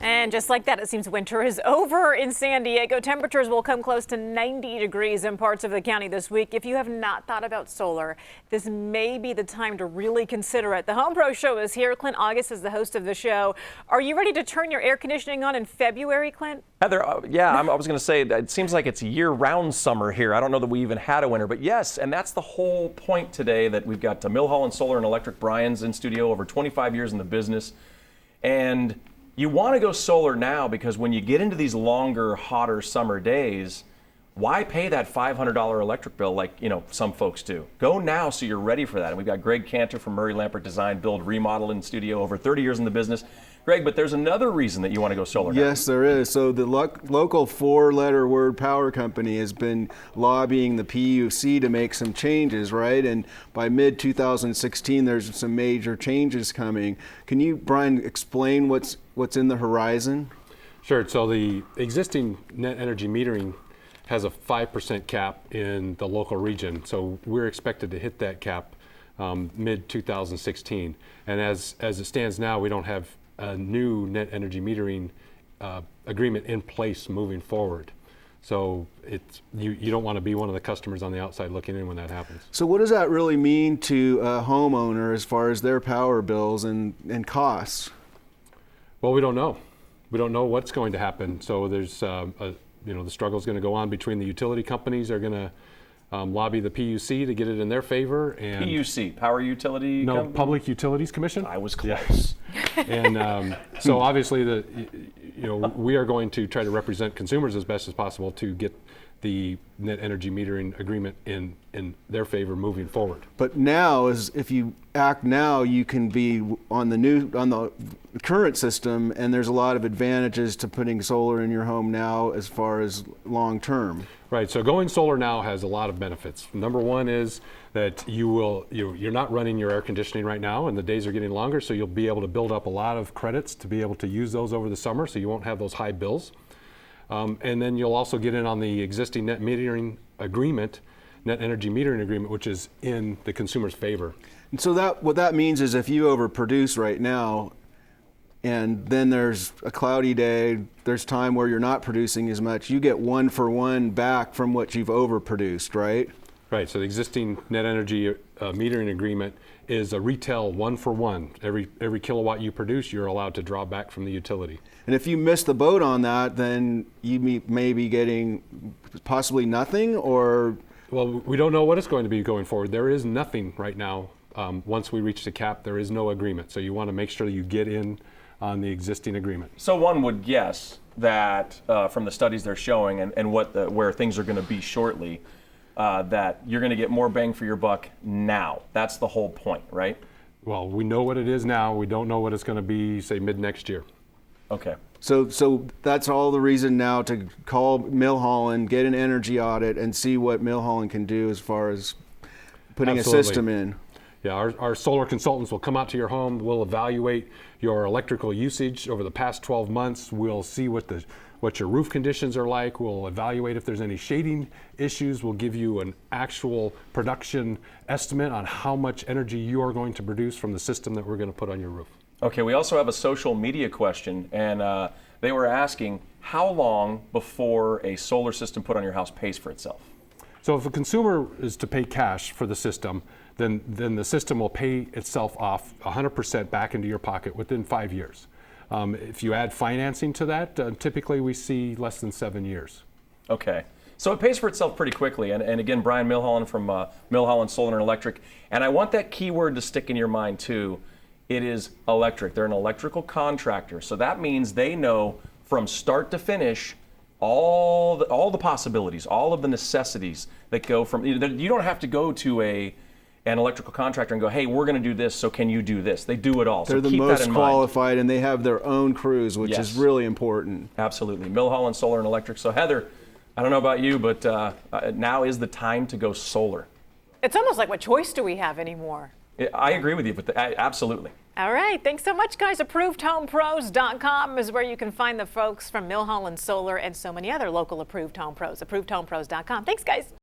And just like that, it seems winter is over in San Diego. Temperatures will come close to 90 degrees in parts of the county this week. If you have not thought about solar, this may be the time to really consider it. The Home Pro Show is here. Clint August is the host of the show. Are you ready to turn your air conditioning on in February, Clint? Heather, I was going to say, it seems like it's year-round summer here. I don't know that we even had a winter, but yes, and that's the whole point today, that we've got Milholland Solar and Electric. Brian's in studio, over 25 years in the business. And you want to go solar now because when you get into these longer, hotter summer days, why pay that $500 electric bill like, some folks do? Go now so you're ready for that. And we've got Greg Cantor from Murray Lampert Design, Build, Remodel in studio, over 30 years in the business. Greg, but there's another reason that you want to go solar now. Yes, there is. So the local four-letter word power company has been lobbying the PUC to make some changes, right? And by mid-2016, there's some major changes coming. Can you, Brian, explain what's in the horizon? Sure. So the existing net energy metering has a 5% cap in the local region. So we're expected to hit that cap mid-2016. And as it stands now, we don't have a new net energy metering agreement in place moving forward. So you don't want to be one of the customers on the outside looking in when that happens. So what does that really mean to a homeowner as far as their power bills and costs? Well, we don't know. We don't know what's going to happen. So there's the struggle is going to go on between the utility companies. Are going to lobby the PUC to get it in their favor. And PUC, Power Utility No, Company? Public Utilities Commission. I was close. Yeah. And so obviously we are going to try to represent consumers as best as possible to get the net energy metering agreement in their favor moving forward. But now, if you act now, you can be on the current system, and there's a lot of advantages to putting solar in your home now as far as long term. Right. So going solar now has a lot of benefits. Number one is that you're not running your air conditioning right now, and the days are getting longer, so you'll be able to build up a lot of credits to be able to use those over the summer, so you won't have those high bills. And then you'll also get in on the existing net energy metering agreement, which is in the consumer's favor. And so what that means is if you overproduce right now, and then there's a cloudy day, there's time where you're not producing as much, you get 1-for-1 back from what you've overproduced, right? Right. So the existing net energy metering agreement is a retail 1-for-1. Every kilowatt you produce, you're allowed to draw back from the utility. And if you miss the boat on that, then you may be getting possibly nothing, or? Well, we don't know what it's going to be going forward. There is nothing right now. Once we reach the cap, there is no agreement. So you want to make sure you get in on the existing agreement. So one would guess that from the studies they're showing and where things are going to be shortly, that you're going to get more bang for your buck now. That's the whole point, right? Well, we know what it is now. We don't know what it's going to be, say, mid next year. Okay. So that's all the reason now to call Milholland, get an energy audit, and see what Milholland can do as far as putting Absolutely. a system in. Yeah, our solar consultants will come out to your home. We'll evaluate your electrical usage over the past 12 months. We'll see what your roof conditions are like. We'll evaluate if there's any shading issues. We'll give you an actual production estimate on how much energy you are going to produce from the system that we're going to put on your roof. Okay, we also have a social media question, and they were asking how long before a solar system put on your house pays for itself? So if a consumer is to pay cash for the system, then the system will pay itself off 100% back into your pocket within 5 years. If you add financing to that, typically we see less than 7 years. Okay. So it pays for itself pretty quickly. And again, Brian Milholland from Milholland Solar and Electric. And I want that keyword to stick in your mind too. It is electric. They're an electrical contractor. So that means they know from start to finish all the possibilities, all of the necessities that go from, you don't have to go to an electrical contractor and go, hey, we're going to do this, so can you do this? They do it all. They're the most qualified, and they have their own crews, which is really important. Absolutely. Milholland Solar and Electric. So Heather, I don't know about you, but now is the time to go solar. It's almost like, what choice do we have anymore? I agree with you, but absolutely. All right. Thanks so much, guys. ApprovedHomePros.com is where you can find the folks from Milholland Solar and so many other local approved home pros. ApprovedHomePros.com. Thanks, guys.